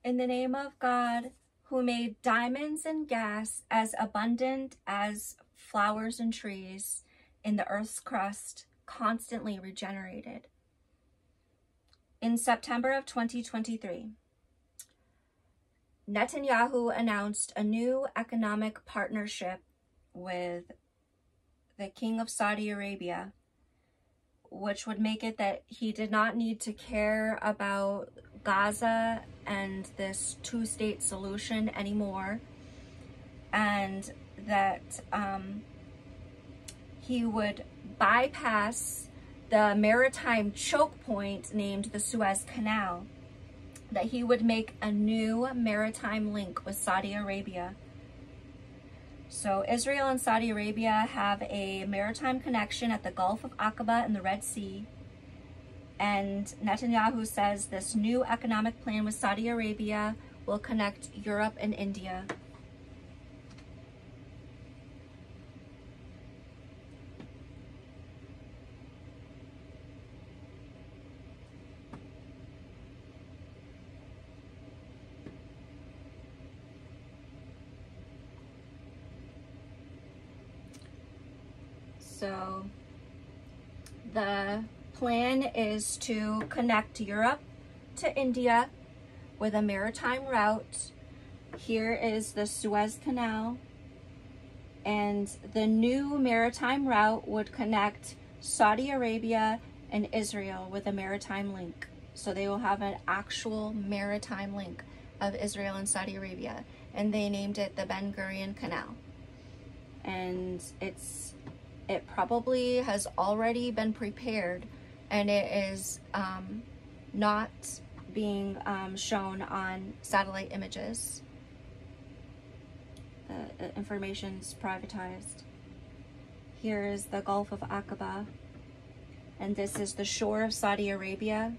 In the name of God, who made diamonds and gas as abundant as flowers and trees in the earth's crust, constantly regenerated. In September of 2023, Netanyahu announced a new economic partnership with the King of Saudi Arabia, which would make it that he did not need to care about Gaza and this two-state solution anymore, and that he would bypass the maritime choke point named the Suez Canal, that he would make a new maritime link with Saudi Arabia. So Israel and Saudi Arabia have a maritime connection at the Gulf of Aqaba and the Red Sea. And Netanyahu says this new economic plan with Saudi Arabia will connect Europe and India. So the plan is to connect Europe to India with a maritime route. Here is the Suez Canal, and the new maritime route would connect Saudi Arabia and Israel with a maritime link. So they will have an actual maritime link of Israel and Saudi Arabia, and they named it the Ben Gurion Canal. And it probably has already been prepared, and it is not being shown on satellite images. The information's privatized. Here is the Gulf of Aqaba, and this is the shore of Saudi Arabia,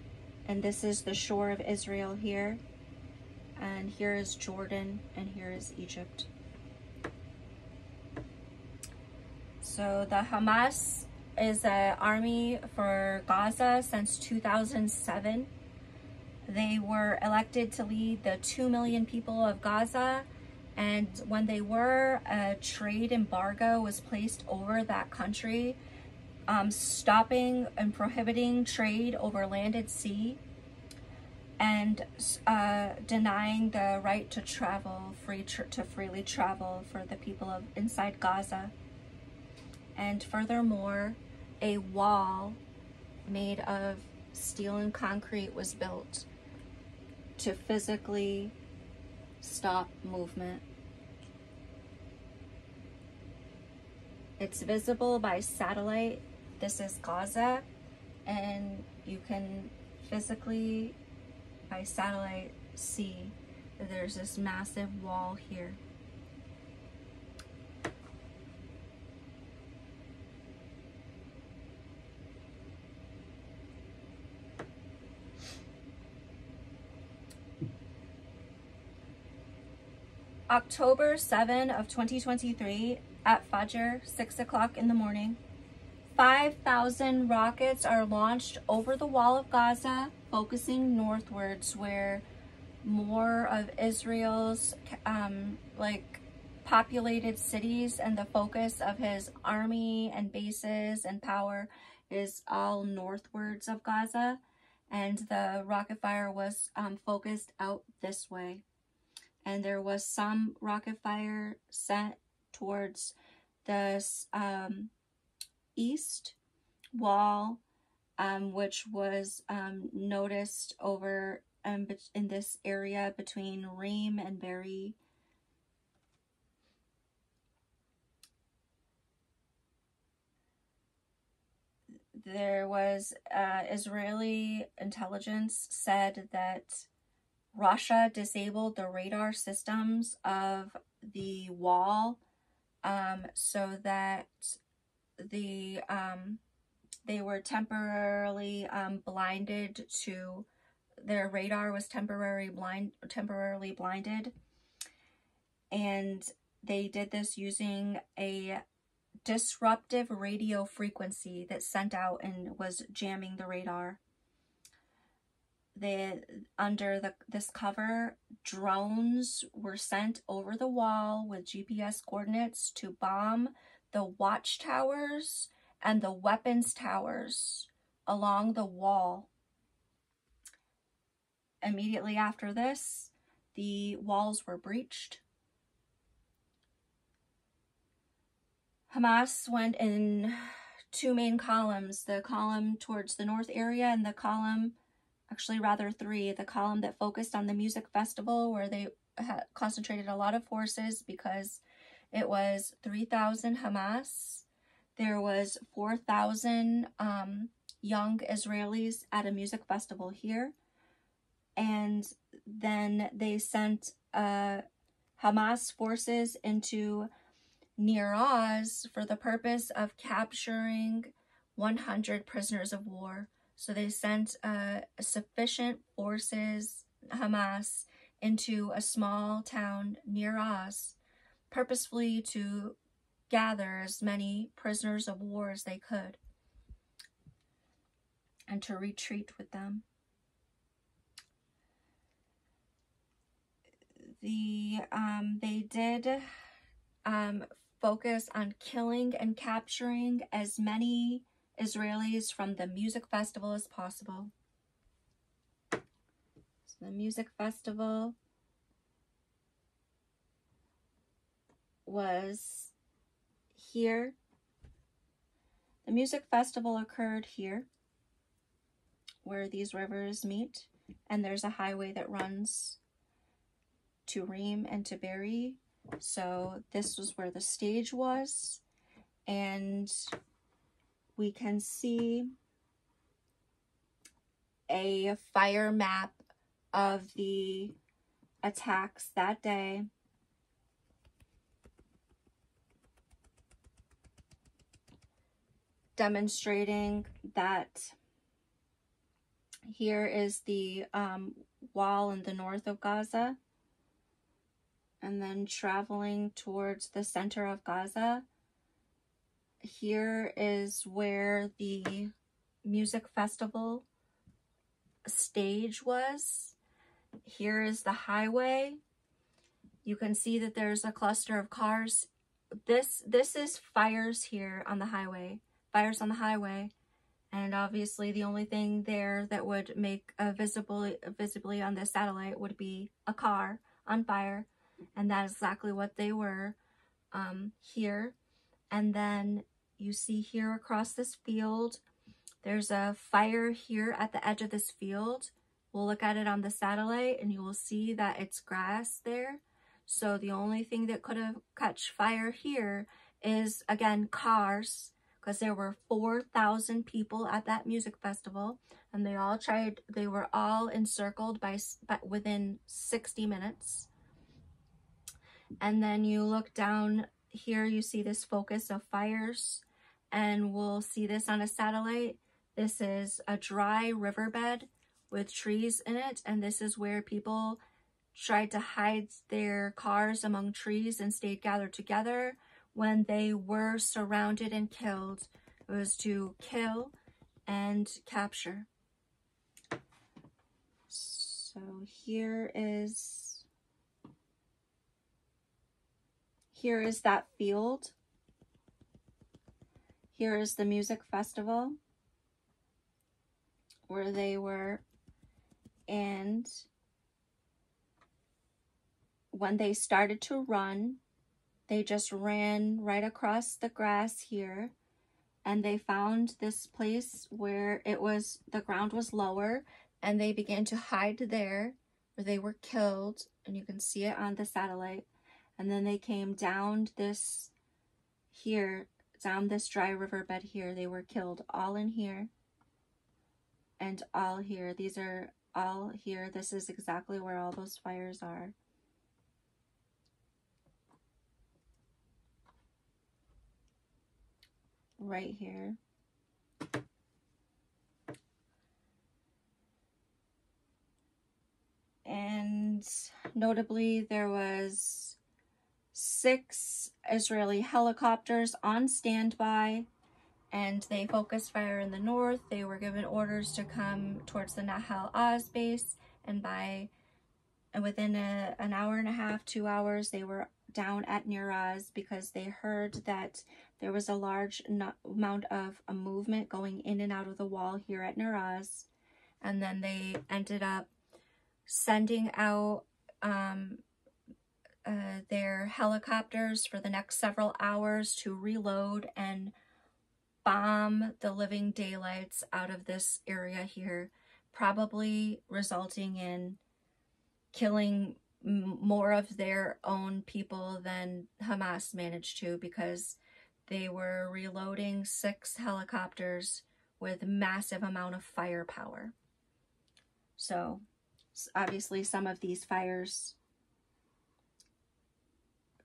and this is the shore of Israel here, and here is Jordan, and here is Egypt. So the Hamas is an army for Gaza since 2007. They were elected to lead the 2 million people of Gaza, and when they were, a trade embargo was placed over that country, stopping and prohibiting trade over land and sea, and denying the right to travel, to freely travel for the people of inside Gaza. And furthermore, a wall made of steel and concrete was built to physically stop movement. It's visible by satellite. This is Gaza, and you can physically, by satellite, see that there's this massive wall here. October 7 of 2023 at Fajr, 6 o'clock in the morning, 5,000 rockets are launched over the wall of Gaza, focusing northwards, where more of Israel's populated cities and the focus of his army and bases and power is all northwards of Gaza, and the rocket fire was focused out this way. And there was some rocket fire sent towards the east wall, which was noticed over in this area between Reem and Be'eri. There was Israeli intelligence said that Russia disabled the radar systems of the wall so that they were temporarily blinded to, their radar was temporarily blinded, and they did this using a disruptive radio frequency that sent out and was jamming the radar. this cover, drones were sent over the wall with GPS coordinates to bomb the watchtowers and the weapons towers along the wall. Immediately after this, the walls were breached. Hamas went in two main columns, the column towards the north area and the column, actually rather three, the column that focused on the music festival, where they concentrated a lot of forces because it was 3,000 Hamas. There was 4,000 young Israelis at a music festival here. And then they sent Hamas forces into Near Oz for the purpose of capturing 100 prisoners of war. So they sent sufficient forces, Hamas, into a small town near Oz, purposefully to gather as many prisoners of war as they could and to retreat with them. They did focus on killing and capturing as many Israelis from the music festival as possible. So the music festival was here. The music festival occurred here, where these rivers meet, and there's a highway that runs to Reem and to Berry. So this was where the stage was, and we can see a fire map of the attacks that day. Demonstrating that here is the wall in the north of Gaza, and then traveling towards the center of Gaza. Here is where the music festival stage was. Here is the highway. You can see that there's a cluster of cars. This is fires here on the highway. Fires on the highway. And obviously the only thing there that would make visibly on the satellite would be a car on fire. And that is exactly what they were here. And then you see here across this field, there's a fire here at the edge of this field. We'll look at it on the satellite and you will see that it's grass there. So the only thing that could have catch fire here is, again, cars, because there were 4,000 people at that music festival, and they were all encircled by within 60 minutes. And then you look down here, you see this focus of fires, and we'll see this on a satellite. This is a dry riverbed with trees in it, and this is where people tried to hide their cars among trees and stayed gathered together when they were surrounded and killed. It was to kill and capture. So here is that field. Here is the music festival where they were, and when they started to run, they just ran right across the grass here, and they found this place where the ground was lower, and they began to hide there where they were killed, and you can see it on the satellite. And then they came down this dry riverbed here. They were killed all in here and all here. These are all here. This is exactly where all those fires are. Right here. And notably, there was 6 Israeli helicopters on standby, and they focused fire in the north. They were given orders to come towards the Nahal Oz base, and within an hour and a half, 2 hours, they were down at Nir Oz because they heard that there was a large amount of a movement going in and out of the wall here at Nir Oz. And then they ended up sending out their helicopters for the next several hours to reload and bomb the living daylights out of this area here, probably resulting in killing more of their own people than Hamas managed to, because they were reloading 6 helicopters with massive amount of firepower. So obviously some of these fires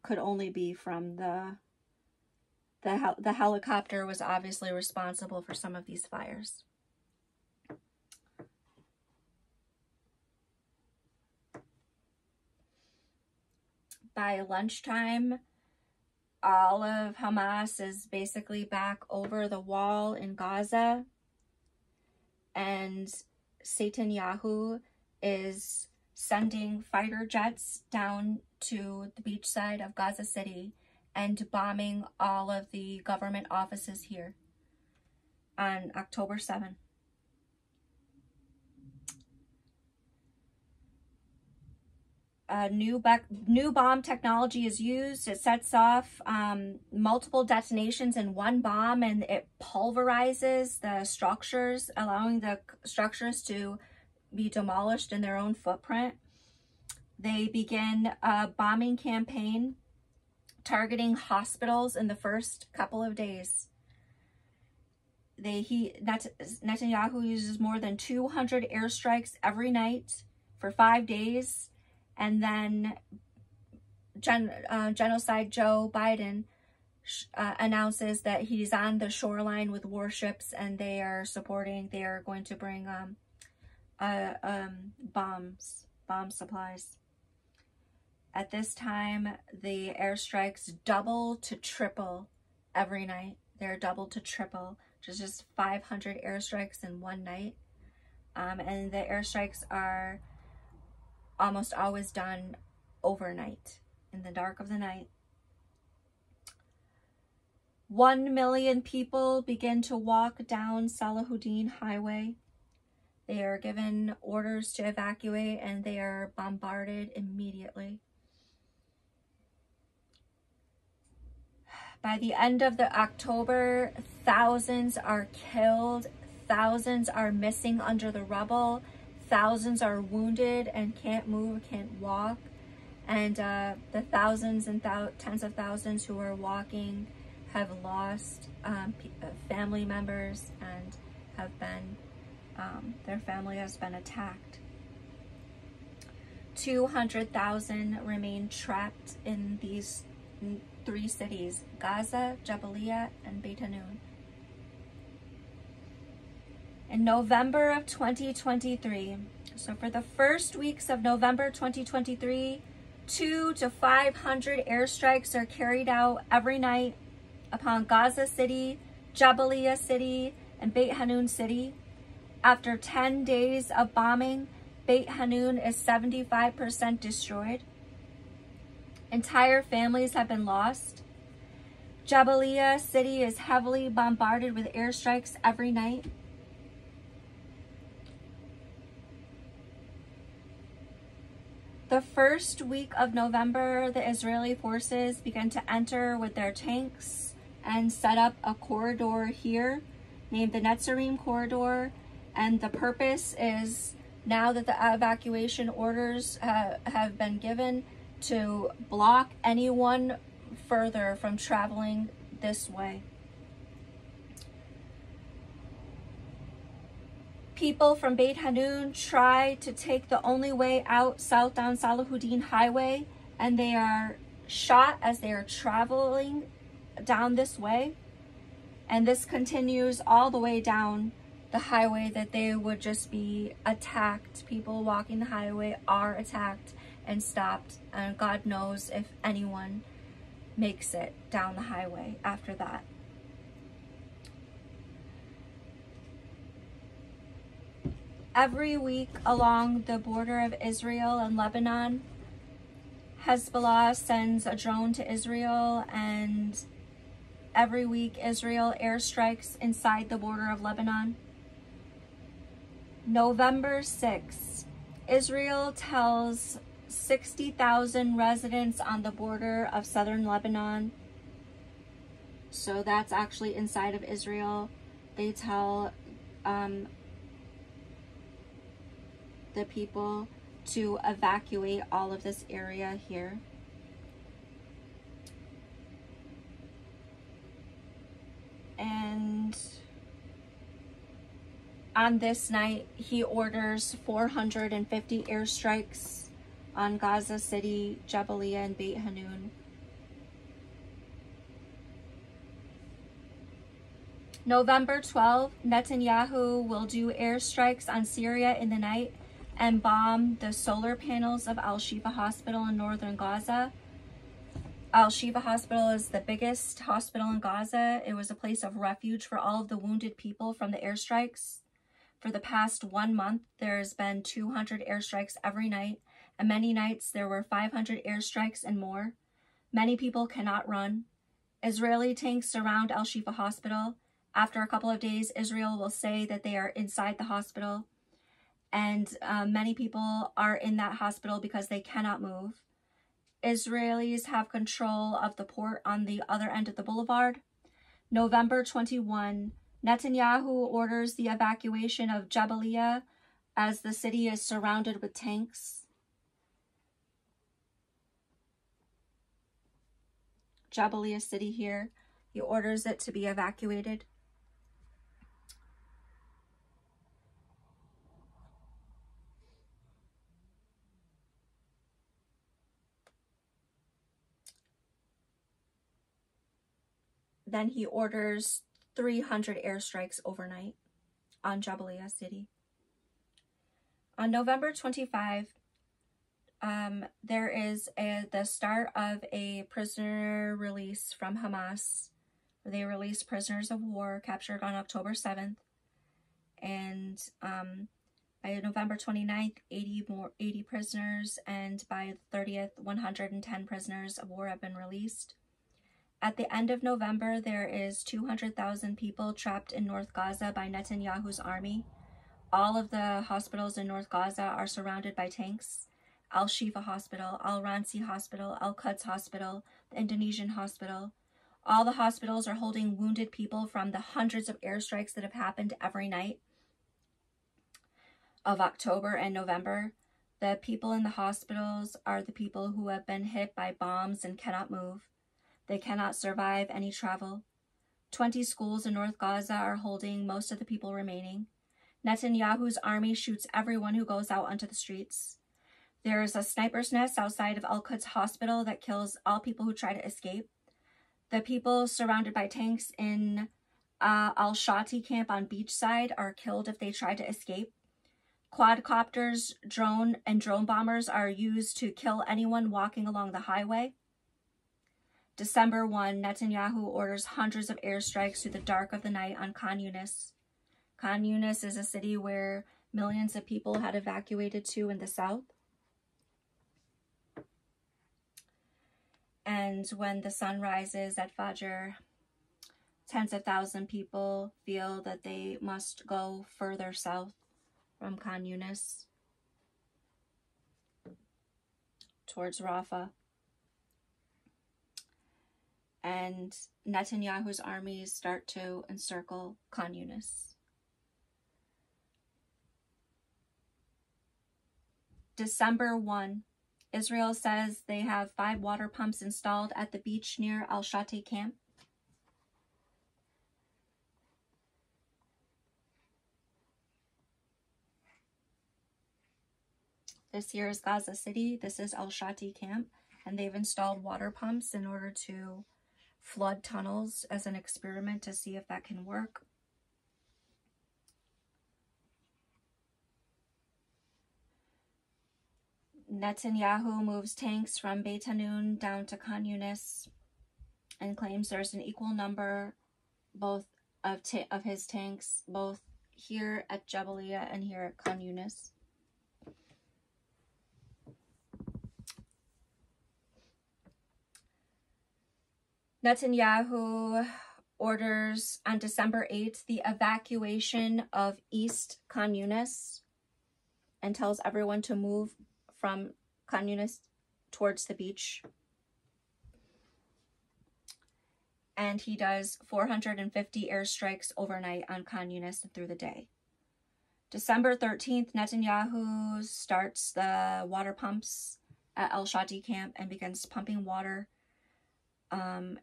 could only be from the helicopter was obviously responsible for some of these fires. By lunchtime, all of Hamas is basically back over the wall in Gaza, and Netanyahu is sending fighter jets down to the beach side of Gaza City and bombing all of the government offices here on October 7th. New bomb technology is used. It sets off multiple detonations in one bomb, and it pulverizes the structures, allowing the structures to be demolished in their own footprint. They begin a bombing campaign targeting hospitals in the first couple of days. Netanyahu uses more than 200 airstrikes every night for 5 days. And then Genocide Joe Biden announces that he's on the shoreline with warships, and they are going to bring bomb supplies. At this time, the airstrikes double to triple every night. They're double to triple, just 500 airstrikes in one night. And the airstrikes are almost always done overnight, in the dark of the night. 1 million people begin to walk down Salahuddin Highway. They are given orders to evacuate, and they are bombarded immediately. By the end of the October, thousands are killed, thousands are missing under the rubble, thousands are wounded and can't move, can't walk. And the thousands and tens of thousands who are walking have lost family members and have been, their family has been attacked. 200,000 remain trapped in these 3 cities, Gaza, Jabalia, and Beit Hanun. In November of 2023, so for the first weeks of November 2023, 200 to 500 airstrikes are carried out every night upon Gaza City, Jabalia City, and Beit Hanun City. After 10 days of bombing, Beit Hanun is 75% destroyed. Entire families have been lost. Jabalia City is heavily bombarded with airstrikes every night. The first week of November, the Israeli forces began to enter with their tanks and set up a corridor here named the Netzarim Corridor. And the purpose is, now that the evacuation orders have been given, to block anyone further from traveling this way. People from Beit Hanun try to take the only way out south down Salahuddin Highway, and they are shot as they are traveling down this way. And this continues all the way down the highway, that they would just be attacked. People walking the highway are attacked and stopped, and God knows if anyone makes it down the highway after that. Every week along the border of Israel and Lebanon, Hezbollah sends a drone to Israel, and every week Israel airstrikes inside the border of Lebanon. November 6th, Israel tells 60,000 residents on the border of southern Lebanon, so that's actually inside of Israel, they tell the people to evacuate all of this area here. And on this night, he orders 450 airstrikes on Gaza City, Jabalia, and Beit Hanun. November 12th, Netanyahu will do airstrikes on Syria in the night and bomb the solar panels of Al-Shifa Hospital in northern Gaza. Al-Shifa Hospital is the biggest hospital in Gaza. It was a place of refuge for all of the wounded people from the airstrikes. For the past 1 month, there's been 200 airstrikes every night, and many nights there were 500 airstrikes and more. Many people cannot run. Israeli tanks surround Al-Shifa Hospital. After a couple of days, Israel will say that they are inside the hospital, and many people are in that hospital because they cannot move. Israelis have control of the port on the other end of the boulevard. November 21, Netanyahu orders the evacuation of Jabalia as the city is surrounded with tanks. Jabalia city here, he orders it to be evacuated. Then he orders 300 airstrikes overnight on Jabalia city. On November 25, there is the start of a prisoner release from Hamas. They released prisoners of war captured on October 7th. And by November 29th, 80 prisoners, and by the 30th, 110 prisoners of war have been released. At the end of November, there is 200,000 people trapped in North Gaza by Netanyahu's army. All of the hospitals in North Gaza are surrounded by tanks. Al-Shifa Hospital, Al-Ransi Hospital, Al-Quds Hospital, the Indonesian Hospital. All the hospitals are holding wounded people from the hundreds of airstrikes that have happened every night of October and November. The people in the hospitals are the people who have been hit by bombs and cannot move. They cannot survive any travel. 20 schools in North Gaza are holding most of the people remaining. Netanyahu's army shoots everyone who goes out onto the streets. There is a sniper's nest outside of Al-Quds Hospital that kills all people who try to escape. The people surrounded by tanks in Al-Shati camp on beachside are killed if they try to escape. Quadcopters, drone bombers are used to kill anyone walking along the highway. December 1, Netanyahu orders hundreds of airstrikes through the dark of the night on Khan Yunis. Khan Yunis is a city where millions of people had evacuated to in the south. And when the sun rises at Fajr, tens of thousands of people feel that they must go further south from Khan Yunis towards Rafah. And Netanyahu's armies start to encircle Khan Yunis. December 1, Israel says they have 5 water pumps installed at the beach near Al-Shati camp. This here is Gaza City. This is Al-Shati camp. And they've installed water pumps in order to flood tunnels as an experiment to see if that can work. Netanyahu moves tanks from Beit Hanun down to Khan Yunis and claims there's an equal number both of his tanks both here at Jabalia and here at Khan Yunis. Netanyahu orders on December 8th the evacuation of East Khan Yunis and tells everyone to move from Khan Yunis towards the beach. And he does 450 airstrikes overnight on Khan Yunis and through the day. December 13th, Netanyahu starts the water pumps at El Shadi camp and begins pumping water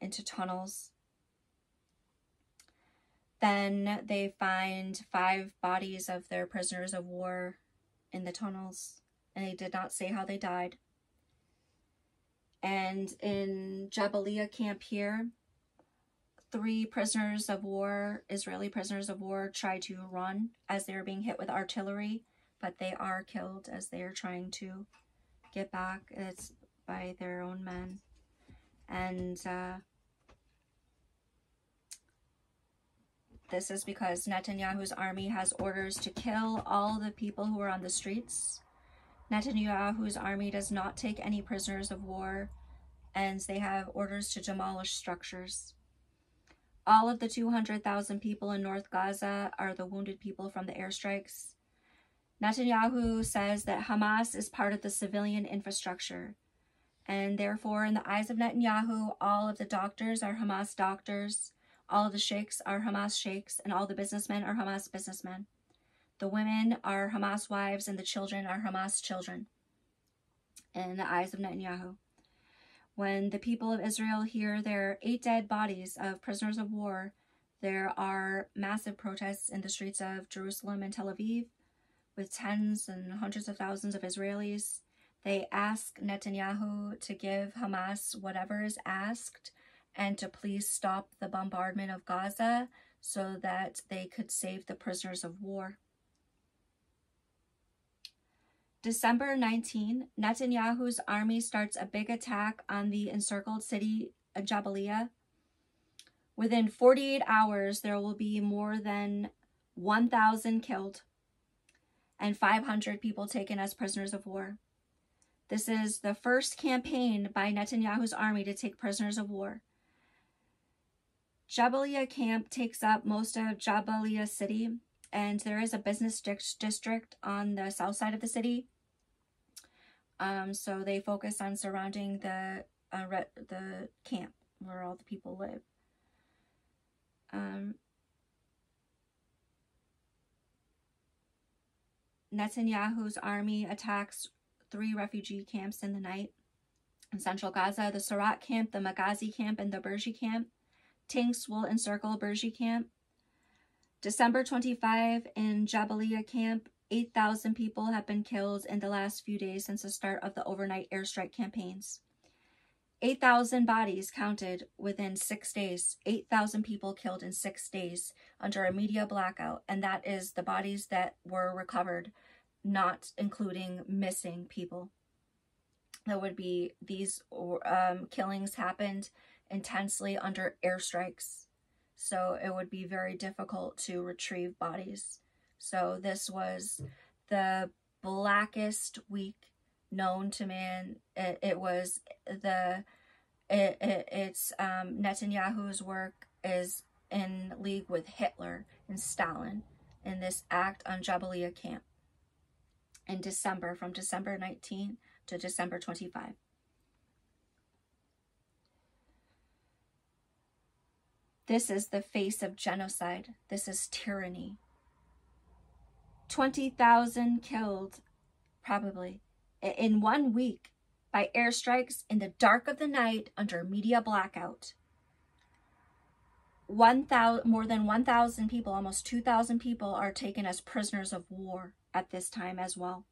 into tunnels. Then they find 5 bodies of their prisoners of war in the tunnels, and they did not say how they died. And in Jabalia camp here, 3 prisoners of war, Israeli prisoners of war, tried to run as they were being hit with artillery, but they are killed as they are trying to get back. It's by their own men. And this is because Netanyahu's army has orders to kill all the people who are on the streets. Netanyahu's army does not take any prisoners of war, and they have orders to demolish structures. All of the 200,000 people in North Gaza are the wounded people from the airstrikes. Netanyahu says that Hamas is part of the civilian infrastructure, and therefore, in the eyes of Netanyahu, all of the doctors are Hamas doctors, all of the sheikhs are Hamas sheikhs, and all the businessmen are Hamas businessmen. The women are Hamas wives, and the children are Hamas children, in the eyes of Netanyahu. When the people of Israel hear there are 8 dead bodies of prisoners of war, there are massive protests in the streets of Jerusalem and Tel Aviv, with tens and hundreds of thousands of Israelis. They ask Netanyahu to give Hamas whatever is asked and to please stop the bombardment of Gaza so that they could save the prisoners of war. December 19, Netanyahu's army starts a big attack on the encircled city of Jabalia. Within 48 hours, there will be more than 1,000 killed and 500 people taken as prisoners of war. This is the first campaign by Netanyahu's army to take prisoners of war. Jabalia camp takes up most of Jabalia city, and there is a business district on the south side of the city. So they focus on surrounding the camp where all the people live. Netanyahu's army attacks 3 refugee camps in the night. In central Gaza, the Sarat camp, the Magazi camp, and the Berji camp. Tanks will encircle Berji camp. December 25, in Jabalia camp, 8,000 people have been killed in the last few days since the start of the overnight airstrike campaigns. 8,000 bodies counted within 6 days. 8,000 people killed in 6 days under a media blackout, and that is the bodies that were recovered, not including missing people. That would be these killings happened intensely under airstrikes, so it would be very difficult to retrieve bodies. So this was the blackest week known to man. It's Netanyahu's work is in league with Hitler and Stalin in this act on Jabalia camp in December, from December 19 to December 25. This is the face of genocide. This is tyranny. 20,000 killed, probably, in 1 week by airstrikes in the dark of the night under media blackout. More than 1,000 people, almost 2,000 people, are taken as prisoners of war at this time as well.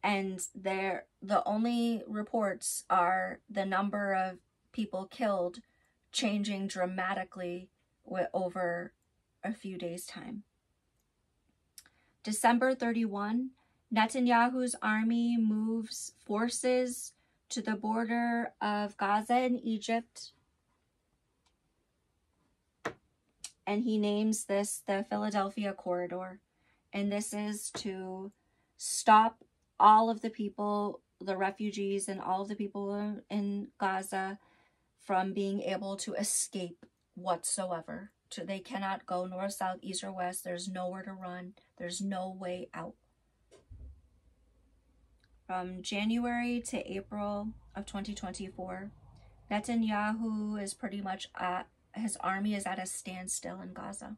And the only reports are the number of people killed changing dramatically over a few days' time. December 31, Netanyahu's army moves forces to the border of Gaza and Egypt, and he names this the Philadelphia Corridor. And this is to stop all of the people, the refugees and all of the people in Gaza from being able to escape whatsoever. They cannot go north, south, east, or west. There's nowhere to run. There's no way out. From January to April of 2024, Netanyahu is pretty much his army is at a standstill in Gaza.